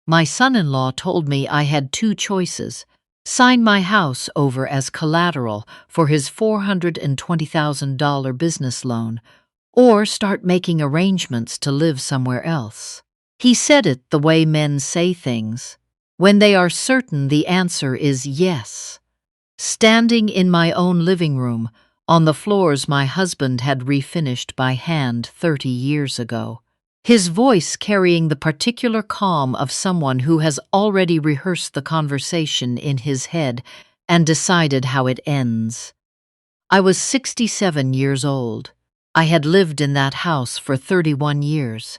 My son-in-law told me I had two choices: sign my house over as collateral for his $420,000 business loan, or start making arrangements to live somewhere else. He said it the way men say things, when they are certain the answer is yes. Standing in my own living room, on the floors my husband had refinished by hand 30 years ago, his voice carrying the particular calm of someone who has already rehearsed the conversation in his head and decided how it ends. I was 67 years old. I had lived in that house for 31 years.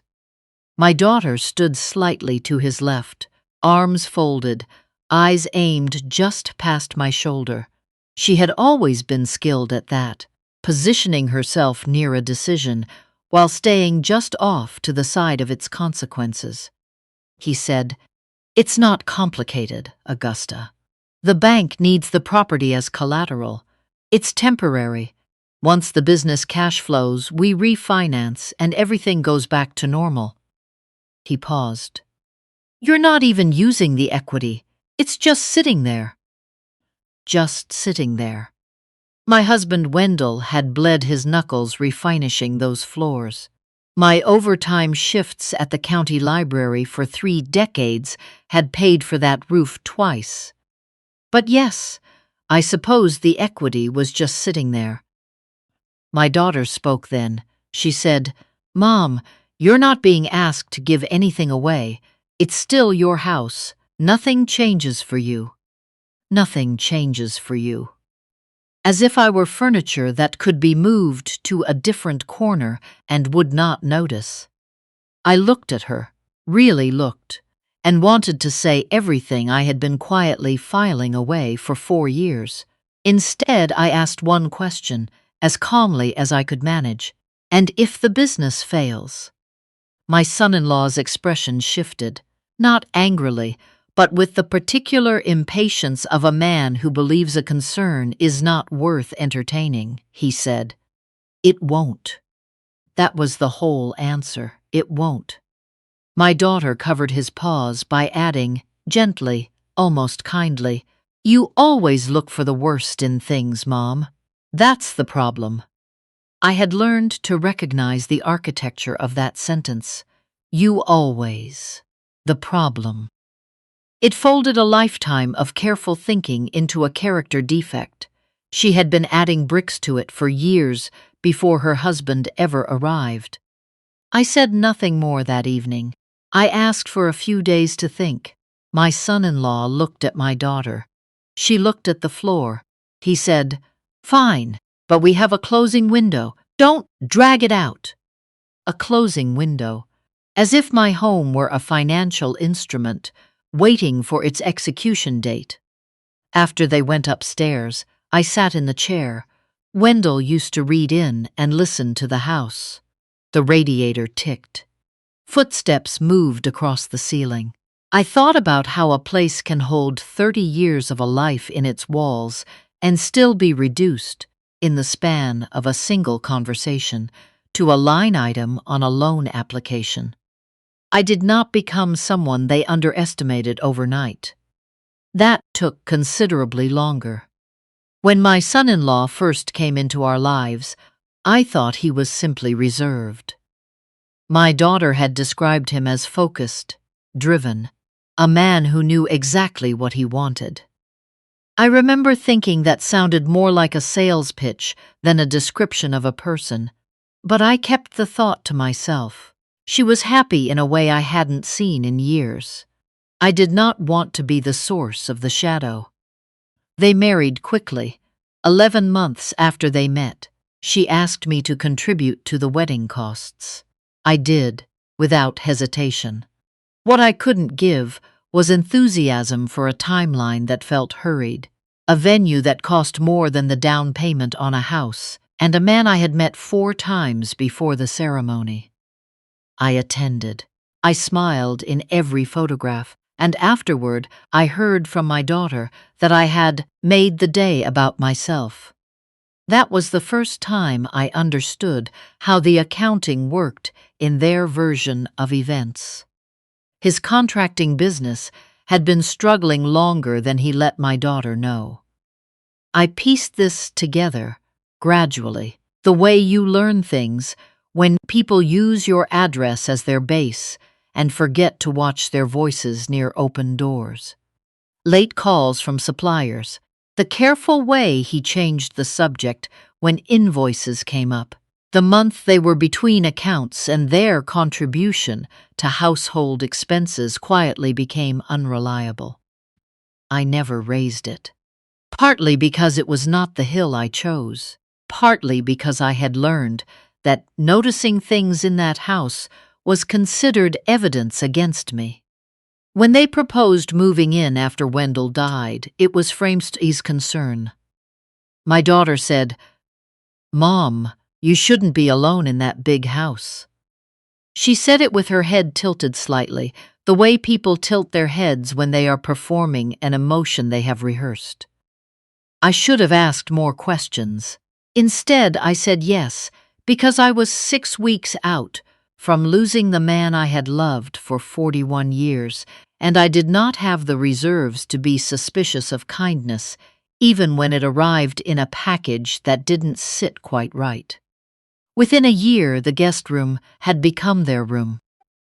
My daughter stood slightly to his left, arms folded, eyes aimed just past my shoulder. She had always been skilled at that, positioning herself near a decision while staying just off to the side of its consequences. He said, "It's not complicated, Augusta. The bank needs the property as collateral. It's temporary. Once the business cash flows, we refinance and everything goes back to normal." He paused. "You're not even using the equity. It's just sitting there." Just sitting there. My husband Wendell had bled his knuckles refinishing those floors. My overtime shifts at the county library for 3 decades had paid for that roof twice. But yes, I suppose the equity was just sitting there. My daughter spoke then. She said, "Mom, you're not being asked to give anything away. It's still your house. Nothing changes for you. Nothing changes for you." As if I were furniture that could be moved to a different corner and would not notice. I looked at her, really looked, and wanted to say everything I had been quietly filing away for 4 years. Instead, I asked one question, as calmly as I could manage: "And if the business fails?" My son-in-law's expression shifted, not angrily, but with the particular impatience of a man who believes a concern is not worth entertaining. He said, "It won't." That was the whole answer. It won't. My daughter covered his pause by adding, gently, almost kindly, "You always look for the worst in things, Mom. That's the problem." I had learned to recognize the architecture of that sentence. You always. The problem. It folded a lifetime of careful thinking into a character defect. She had been adding bricks to it for years before her husband ever arrived. I said nothing more that evening. I asked for a few days to think. My son-in-law looked at my daughter. She looked at the floor. He said, "Fine, but we have a closing window. Don't drag it out." A closing window. As if my home were a financial instrument, waiting for its execution date. After they went upstairs, I sat in the chair. Wendell used to read in and listen to the house. The radiator ticked. Footsteps moved across the ceiling. I thought about how a place can hold 30 years of a life in its walls and still be reduced, in the span of a single conversation, to a line item on a loan application. I did not become someone they underestimated overnight. That took considerably longer. When my son-in-law first came into our lives, I thought he was simply reserved. My daughter had described him as focused, driven, a man who knew exactly what he wanted. I remember thinking that sounded more like a sales pitch than a description of a person, but I kept the thought to myself. She was happy in a way I hadn't seen in years. I did not want to be the source of the shadow. They married quickly. 11 months after they met, she asked me to contribute to the wedding costs. I did, without hesitation. What I couldn't give was enthusiasm for a timeline that felt hurried, a venue that cost more than the down payment on a house, and a man I had met 4 times before the ceremony. I attended. I smiled in every photograph, and afterward I heard from my daughter that I had made the day about myself. That was the first time I understood how the accounting worked in their version of events. His contracting business had been struggling longer than he let my daughter know. I pieced this together, gradually, the way you learn things when people use your address as their base and forget to watch their voices near open doors. Late calls from suppliers, the careful way he changed the subject when invoices came up, the month they were between accounts and their contribution to household expenses quietly became unreliable. I never raised it. Partly because it was not the hill I chose, partly because I had learned that noticing things in that house was considered evidence against me. When they proposed moving in after Wendell died, it was Framesty's concern. My daughter said, "Mom, you shouldn't be alone in that big house." She said it with her head tilted slightly, the way people tilt their heads when they are performing an emotion they have rehearsed. I should have asked more questions. Instead, I said yes, because I was 6 weeks out from losing the man I had loved for 41 years, and I did not have the reserves to be suspicious of kindness, even when it arrived in a package that didn't sit quite right. Within a year, the guest room had become their room.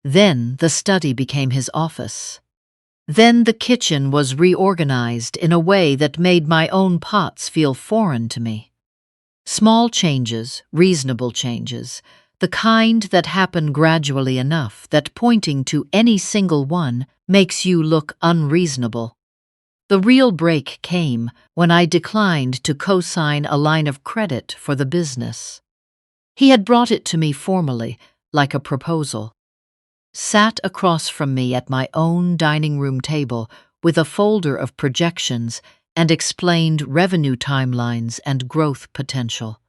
Then the study became his office. Then the kitchen was reorganized in a way that made my own pots feel foreign to me. Small changes, reasonable changes, the kind that happen gradually enough that pointing to any single one makes you look unreasonable. The real break came when I declined to co-sign a line of credit for the business. He had brought it to me formally, like a proposal. Sat across from me at my own dining room table with a folder of projections and explained revenue timelines and growth potential.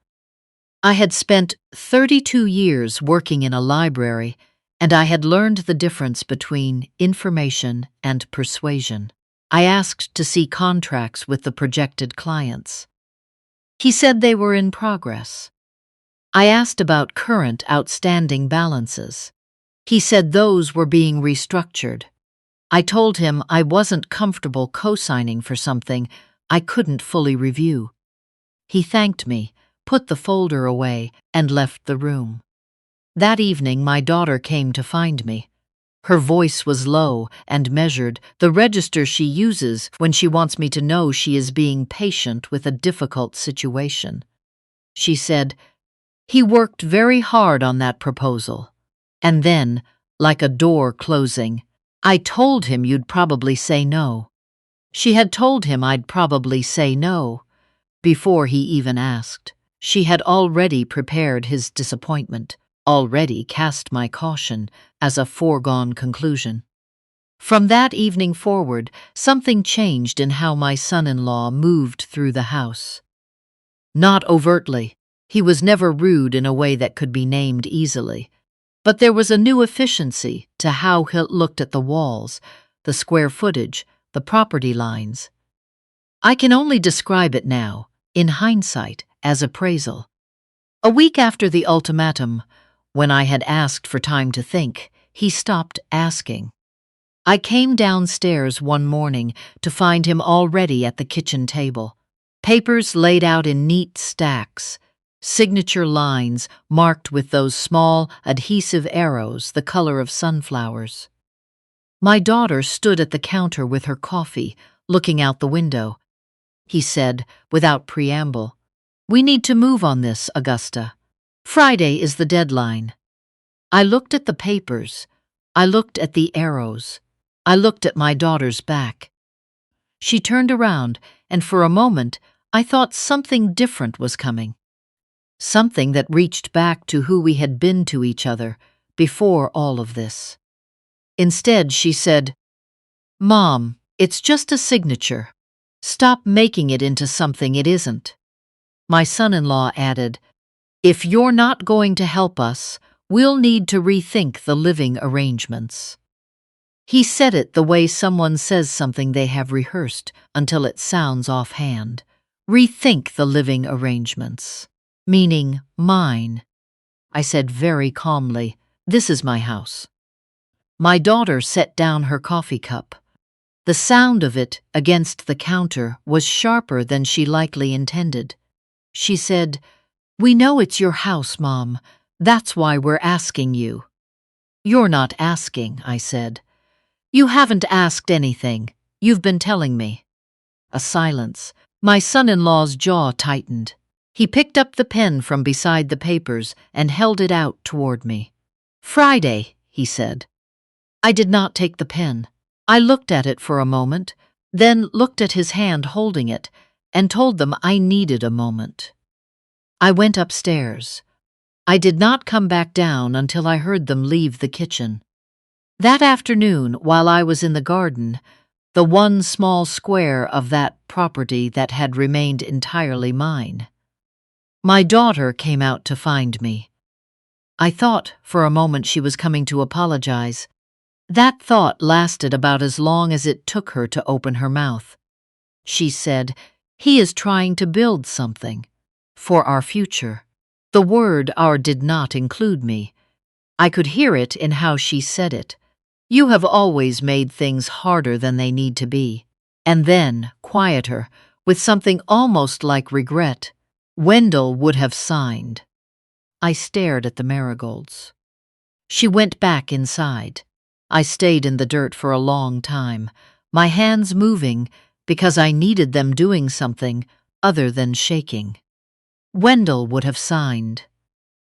I had spent 32 years working in a library, and I had learned the difference between information and persuasion. I asked to see contracts with the projected clients. He said they were in progress. I asked about current outstanding balances. He said those were being restructured. I told him I wasn't comfortable co-signing for something I couldn't fully review. He thanked me, put the folder away, and left the room. That evening, my daughter came to find me. Her voice was low and measured, the register she uses when she wants me to know she is being patient with a difficult situation. She said, "He worked very hard on that proposal." And then, like a door closing, "I told him you'd probably say no." She had told him I'd probably say no before he even asked. She had already prepared his disappointment, already cast my caution as a foregone conclusion. From that evening forward, something changed in how my son-in-law moved through the house. Not overtly. He was never rude in a way that could be named easily. But there was a new efficiency to how he looked at the walls, the square footage, the property lines. I can only describe it now, in hindsight, as appraisal. A week after the ultimatum, when I had asked for time to think, he stopped asking. I came downstairs one morning to find him already at the kitchen table, papers laid out in neat stacks, signature lines marked with those small, adhesive arrows the color of sunflowers. My daughter stood at the counter with her coffee, looking out the window. He said, without preamble, "We need to move on this, Augusta. Friday is the deadline." I looked at the papers. I looked at the arrows. I looked at my daughter's back. She turned around, and for a moment, I thought something different was coming. Something that reached back to who we had been to each other before all of this. Instead, she said, "Mom, it's just a signature. Stop making it into something it isn't." My son-in-law added, "If you're not going to help us, we'll need to rethink the living arrangements." He said it the way someone says something they have rehearsed until it sounds offhand. Rethink the living arrangements. Meaning mine. I said very calmly, "This is my house." My daughter set down her coffee cup. The sound of it against the counter was sharper than she likely intended. She said, "We know it's your house, Mom. That's why we're asking you." "You're not asking," I said. "You haven't asked anything. You've been telling me." A silence. My son-in-law's jaw tightened. He picked up the pen from beside the papers and held it out toward me. "Friday," he said. I did not take the pen. I looked at it for a moment, then looked at his hand holding it, and told them I needed a moment. I went upstairs. I did not come back down until I heard them leave the kitchen. That afternoon, while I was in the garden, the one small square of that property that had remained entirely mine, my daughter came out to find me. I thought for a moment she was coming to apologize. That thought lasted about as long as it took her to open her mouth. She said, "He is trying to build something for our future." The word "our" did not include me. I could hear it in how she said it. "You have always made things harder than they need to be." And then, quieter, with something almost like regret, "Wendell would have signed." I stared at the marigolds. She went back inside. I stayed in the dirt for a long time, my hands moving because I needed them doing something other than shaking. Wendell would have signed.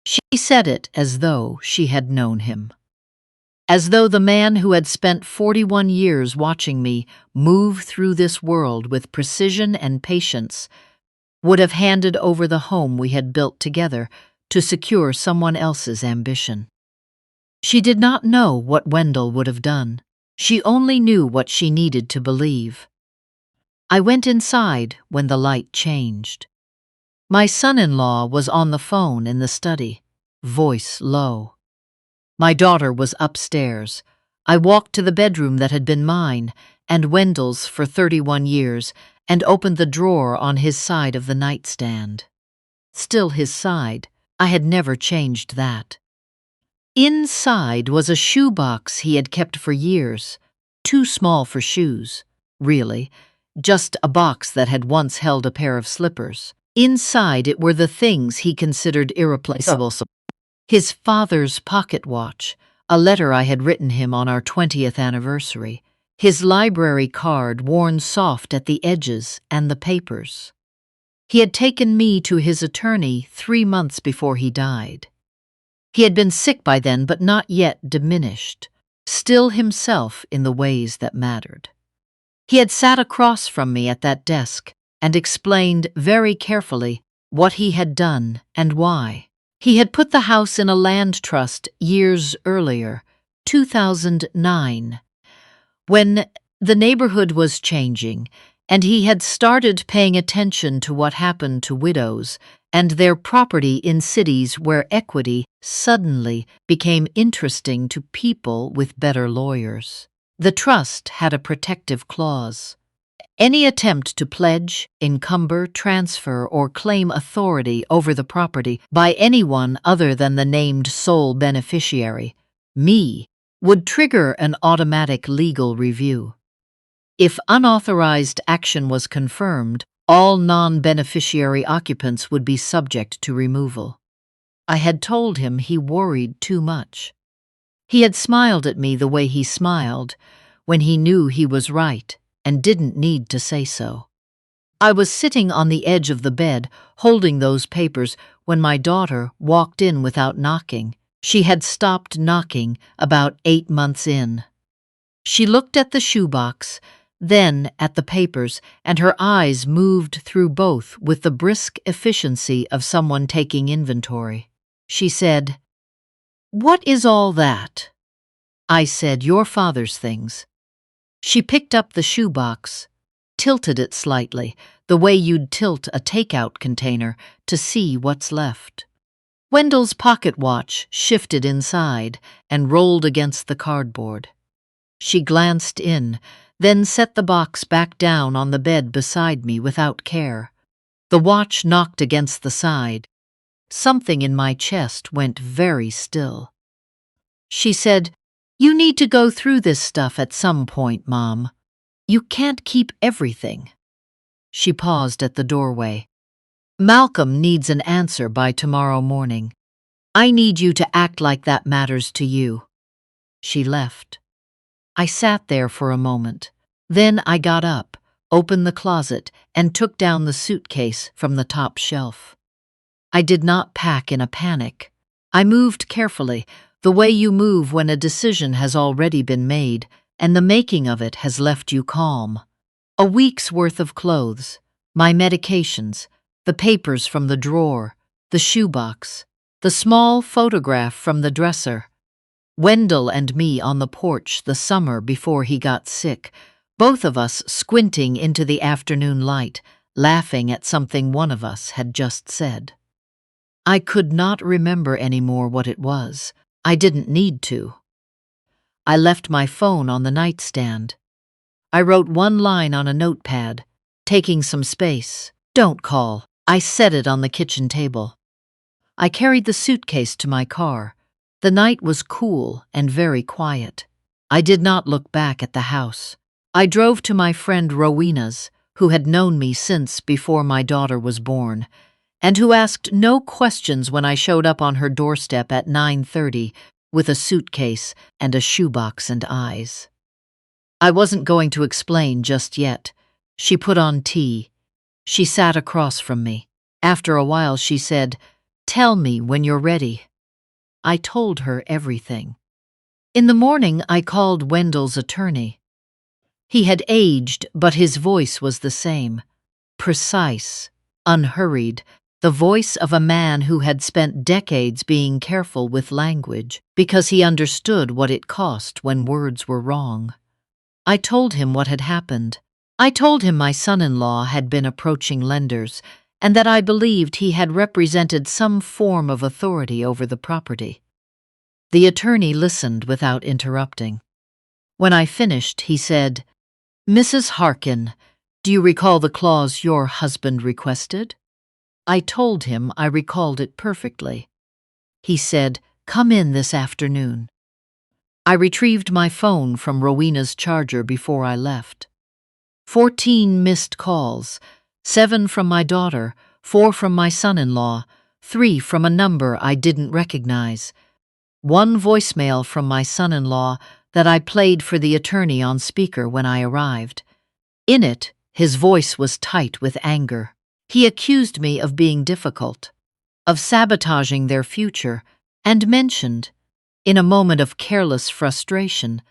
She said it as though she had known him. As though the man who had spent 41 years watching me move through this world with precision and patience would have handed over the home we had built together to secure someone else's ambition. She did not know what Wendell would have done. She only knew what she needed to believe. I went inside when the light changed. My son-in-law was on the phone in the study, voice low. My daughter was upstairs. I walked to the bedroom that had been mine and Wendell's for 31 years and opened the drawer on his side of the nightstand. Still his side. I had never changed that. Inside was a shoebox he had kept for years, too small for shoes, really, just a box that had once held a pair of slippers. Inside it were the things he considered irreplaceable. His father's pocket watch, a letter I had written him on our 20th anniversary, his library card worn soft at the edges, and the papers. He had taken me to his attorney 3 months before he died. He had been sick by then, but not yet diminished, still himself in the ways that mattered. He had sat across from me at that desk and explained very carefully what he had done and why. He had put the house in a land trust years earlier, 2009, when the neighborhood was changing, and he had started paying attention to what happened to widows and their property in cities where equity suddenly became interesting to people with better lawyers. The trust had a protective clause. Any attempt to pledge, encumber, transfer, or claim authority over the property by anyone other than the named sole beneficiary, me, would trigger an automatic legal review. If unauthorized action was confirmed, all non-beneficiary occupants would be subject to removal. I had told him he worried too much. He had smiled at me the way he smiled when he knew he was right and didn't need to say so. I was sitting on the edge of the bed, holding those papers, when my daughter walked in without knocking. She had stopped knocking about 8 months in. She looked at the shoebox, then at the papers, and her eyes moved through both with the brisk efficiency of someone taking inventory. She said, "What is all that?" I said, "Your father's things." She picked up the shoebox, tilted it slightly, the way you'd tilt a takeout container to see what's left. Wendell's pocket watch shifted inside and rolled against the cardboard. She glanced in, then set the box back down on the bed beside me without care. The watch knocked against the side. Something in my chest went very still. She said, You need to go through this stuff at some point, Mom. You can't keep everything. She paused at the doorway. Malcolm needs an answer by tomorrow morning. I need you to act like that matters to you. She left. I sat there for a moment. Then I got up, opened the closet, and took down the suitcase from the top shelf. I did not pack in a panic. I moved carefully, the way you move when a decision has already been made, and the making of it has left you calm. A week's worth of clothes, my medications, the papers from the drawer, the shoebox, the small photograph from the dresser. Wendell and me on the porch the summer before he got sick, both of us squinting into the afternoon light, laughing at something one of us had just said. I could not remember anymore what it was. I didn't need to. I left my phone on the nightstand. I wrote one line on a notepad, taking some space. Don't call. I set it on the kitchen table. I carried the suitcase to my car. The night was cool and very quiet. I did not look back at the house. I drove to my friend Rowena's, who had known me since before my daughter was born, and who asked no questions when I showed up on her doorstep at 9:30 with a suitcase and a shoebox and eyes. I wasn't going to explain just yet. She put on tea. She sat across from me. After a while she said, "Tell me when you're ready." I told her everything. In the morning I called Wendell's attorney. He had aged, but his voice was the same. Precise, unhurried, the voice of a man who had spent decades being careful with language because he understood what it cost when words were wrong. I told him what had happened. I told him my son-in-law had been approaching lenders and that I believed he had represented some form of authority over the property. The attorney listened without interrupting. When I finished, he said, "Mrs. Harkin, do you recall the clause your husband requested?" I told him I recalled it perfectly. He said, "Come in this afternoon." I retrieved my phone from Rowena's charger before I left. 14 missed calls, 7 from my daughter, 4 from my son-in-law, 3 from a number I didn't recognize, 1 voicemail from my son-in-law that I played for the attorney on speaker when I arrived. In it, his voice was tight with anger. He accused me of being difficult, of sabotaging their future, and mentioned, in a moment of careless frustration,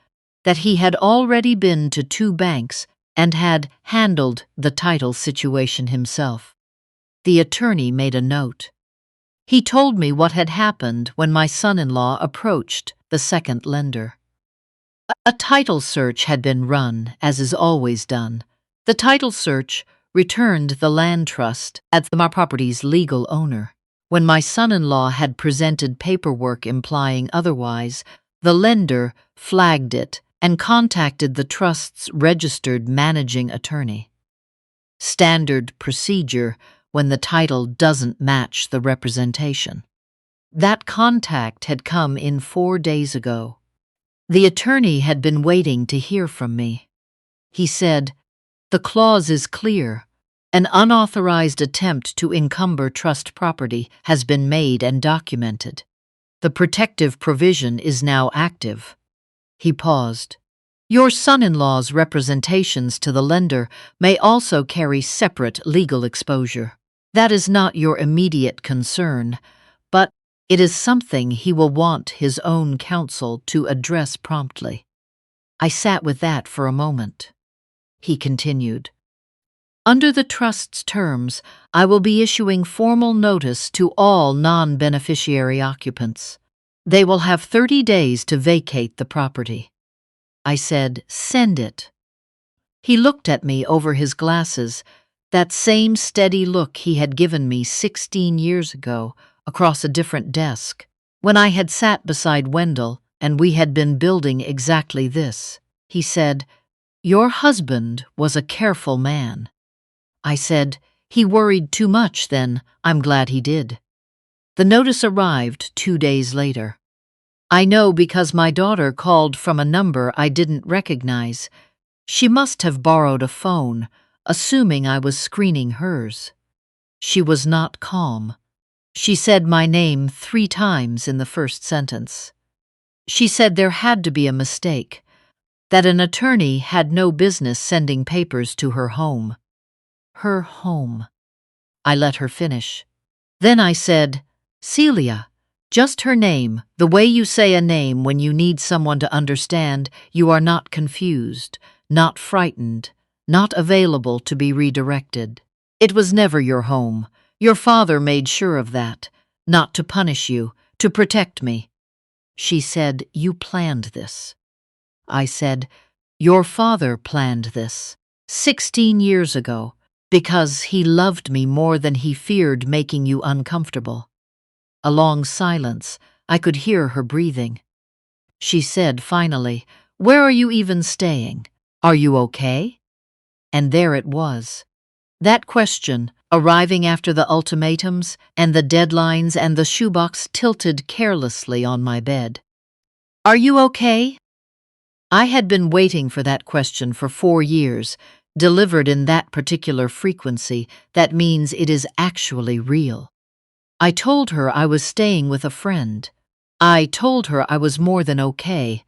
that he had already been to 2 banks and had handled the title situation himself. The attorney made a note. He told me what had happened when my son-in-law approached the second lender. A title search had been run, as is always done. The title search returned the land trust as the property's legal owner. When my son-in-law had presented paperwork implying otherwise, the lender flagged it and contacted the trust's registered managing attorney. Standard procedure when the title doesn't match the representation. That contact had come in 4 days ago. The attorney had been waiting to hear from me. He said, "The clause is clear. An unauthorized attempt to encumber trust property has been made and documented. The protective provision is now active." He paused. "Your son-in-law's representations to the lender may also carry separate legal exposure. That is not your immediate concern, but it is something he will want his own counsel to address promptly." I sat with that for a moment. He continued, "Under the trust's terms, I will be issuing formal notice to all non-beneficiary occupants. They will have 30 days to vacate the property." I said, "Send it." He looked at me over his glasses, that same steady look he had given me 16 years ago across a different desk, when I had sat beside Wendell and we had been building exactly this. He said, "Your husband was a careful man." I said, "He worried too much then. I'm glad he did." The notice arrived 2 days later. I know because my daughter called from a number I didn't recognize. She must have borrowed a phone, assuming I was screening hers. She was not calm. She said my name 3 times in the first sentence. She said there had to be a mistake, that an attorney had no business sending papers to her home. Her home. I let her finish. Then I said, Celia, just her name, the way you say a name when you need someone to understand you are not confused, not frightened, not available to be redirected. It was never your home. Your father made sure of that, not to punish you, to protect me. She said, you planned this. I said, your father planned this 16 years ago because he loved me more than he feared making you uncomfortable. A long silence. I could hear her breathing. She said finally, where are you even staying? Are you okay? And there it was. That question, arriving after the ultimatums and the deadlines and the shoebox tilted carelessly on my bed. Are you okay? I had been waiting for that question for 4 years, delivered in that particular frequency. That means it is actually real. I told her I was staying with a friend. I told her I was more than okay.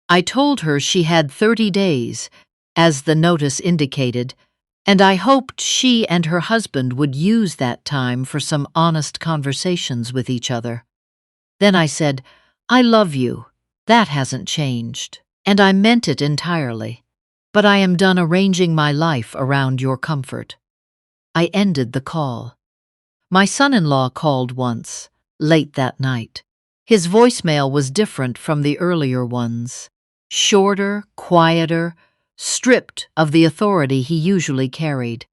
I told her she had 30 days, as the notice indicated, and I hoped she and her husband would use that time for some honest conversations with each other. Then I said, I love you. That hasn't changed. And I meant it entirely. But I am done arranging my life around your comfort. I ended the call. My son-in-law called once, late that night. His voicemail was different from the earlier ones. Shorter, quieter, stripped of the authority he usually carried.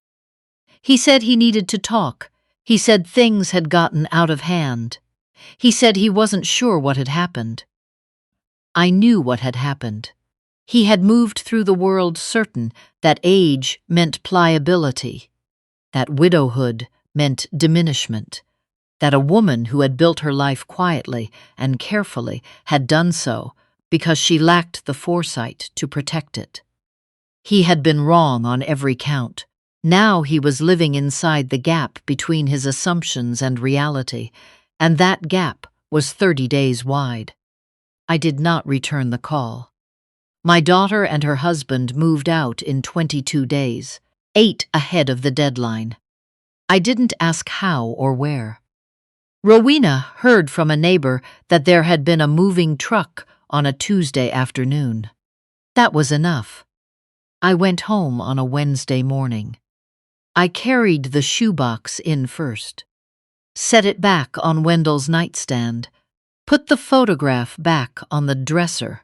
He said he needed to talk. He said things had gotten out of hand. He said he wasn't sure what had happened. I knew what had happened. He had moved through the world certain that age meant pliability, that widowhood meant diminishment, that a woman who had built her life quietly and carefully had done so because she lacked the foresight to protect it. He had been wrong on every count. Now he was living inside the gap between his assumptions and reality, and that gap was 30 days wide. I did not return the call. My daughter and her husband moved out in 22 days, 8 ahead of the deadline. I didn't ask how or where. Rowena heard from a neighbor that there had been a moving truck on a Tuesday afternoon. That was enough. I went home on a Wednesday morning. I carried the shoebox in first, set it back on Wendell's nightstand, put the photograph back on the dresser,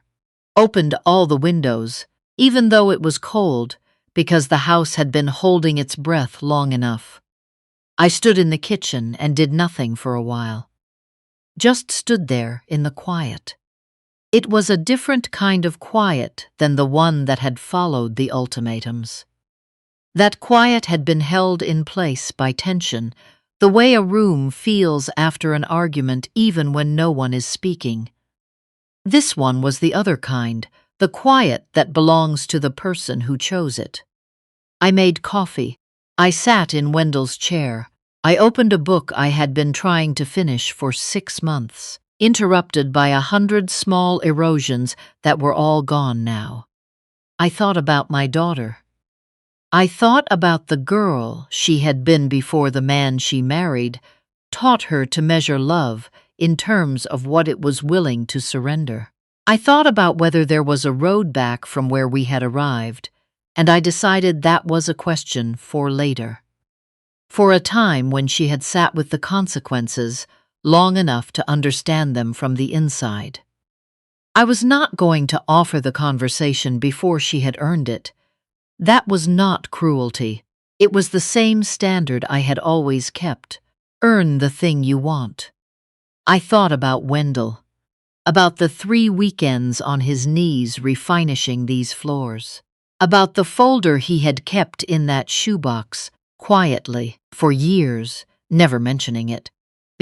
opened all the windows, even though it was cold, because the house had been holding its breath long enough. I stood in the kitchen and did nothing for a while. Just stood there in the quiet. It was a different kind of quiet than the one that had followed the ultimatums. That quiet had been held in place by tension, the way a room feels after an argument even when no one is speaking. This one was the other kind, the quiet that belongs to the person who chose it. I made coffee. I sat in Wendell's chair. I opened a book I had been trying to finish for 6 months, interrupted by 100 small erosions that were all gone now. I thought about my daughter. I thought about the girl she had been before the man she married taught her to measure love in terms of what it was willing to surrender. I thought about whether there was a road back from where we had arrived, and I decided that was a question for later. For a time when she had sat with the consequences long enough to understand them from the inside. I was not going to offer the conversation before she had earned it. That was not cruelty. It was the same standard I had always kept. Earn the thing you want. I thought about Wendell, about the 3 weekends on his knees refinishing these floors, about the folder he had kept in that shoebox, quietly, for years, never mentioning it,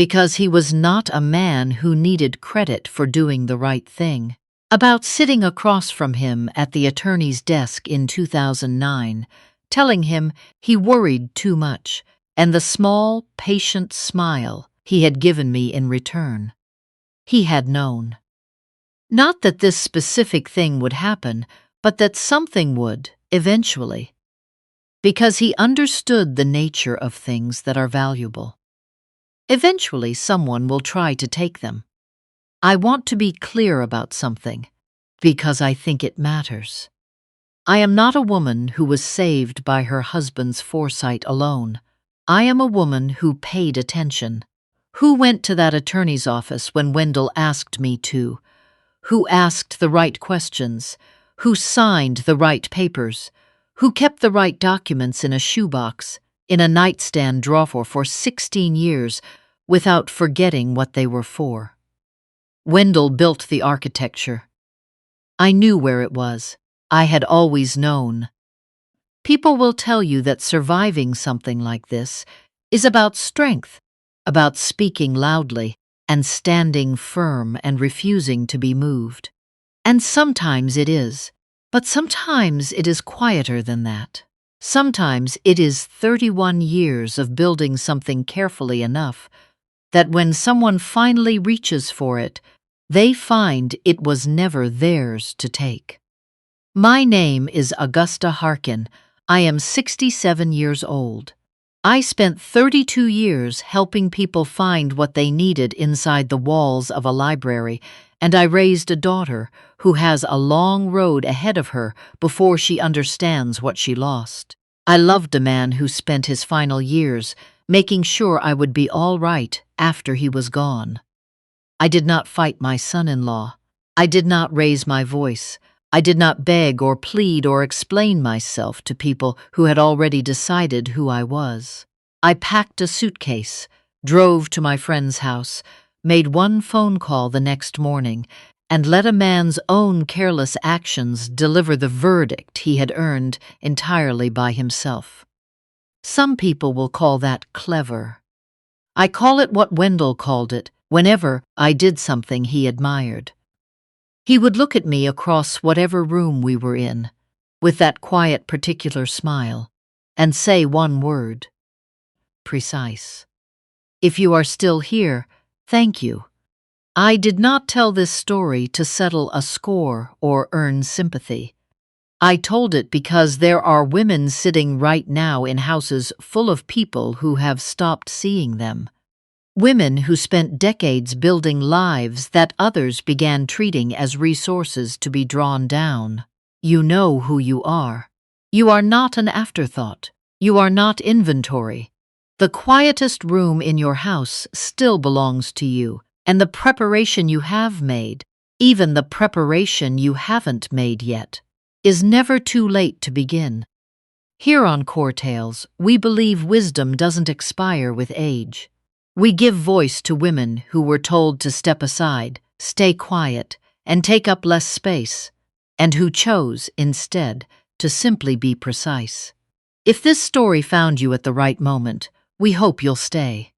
because he was not a man who needed credit for doing the right thing. About sitting across from him at the attorney's desk in 2009, telling him he worried too much, and the small, patient smile he had given me in return. He had known. Not that this specific thing would happen, but that something would, eventually. Because he understood the nature of things that are valuable. Eventually, someone will try to take them. I want to be clear about something, because I think it matters. I am not a woman who was saved by her husband's foresight alone. I am a woman who paid attention, who went to that attorney's office when Wendell asked me to, who asked the right questions, who signed the right papers, who kept the right documents in a shoebox, in a nightstand drawer for 16 years without forgetting what they were for. Wendell built the architecture. I knew where it was. I had always known. People will tell you that surviving something like this is about strength, about speaking loudly and standing firm and refusing to be moved. And sometimes it is, but sometimes it is quieter than that. Sometimes it is 31 years of building something carefully enough that when someone finally reaches for it, they find it was never theirs to take. My name is Augusta Harkin. I am 67 years old. I spent 32 years helping people find what they needed inside the walls of a library, and I raised a daughter who has a long road ahead of her before she understands what she lost. I loved a man who spent his final years making sure I would be all right after he was gone. I did not fight my son-in-law. I did not raise my voice. I did not beg or plead or explain myself to people who had already decided who I was. I packed a suitcase, drove to my friend's house, made one phone call the next morning, and let a man's own careless actions deliver the verdict he had earned entirely by himself. Some people will call that clever. I call it what Wendell called it whenever I did something he admired. He would look at me across whatever room we were in, with that quiet particular smile, and say one word: precise. If you are still here, thank you. I did not tell this story to settle a score or earn sympathy. I told it because there are women sitting right now in houses full of people who have stopped seeing them. Women who spent decades building lives that others began treating as resources to be drawn down. You know who you are. You are not an afterthought. You are not inventory. The quietest room in your house still belongs to you, and the preparation you have made, even the preparation you haven't made yet, is never too late to begin. Here on Core Tales, we believe wisdom doesn't expire with age. We give voice to women who were told to step aside, stay quiet, and take up less space, and who chose, instead, to simply be precise. If this story found you at the right moment, we hope you'll stay.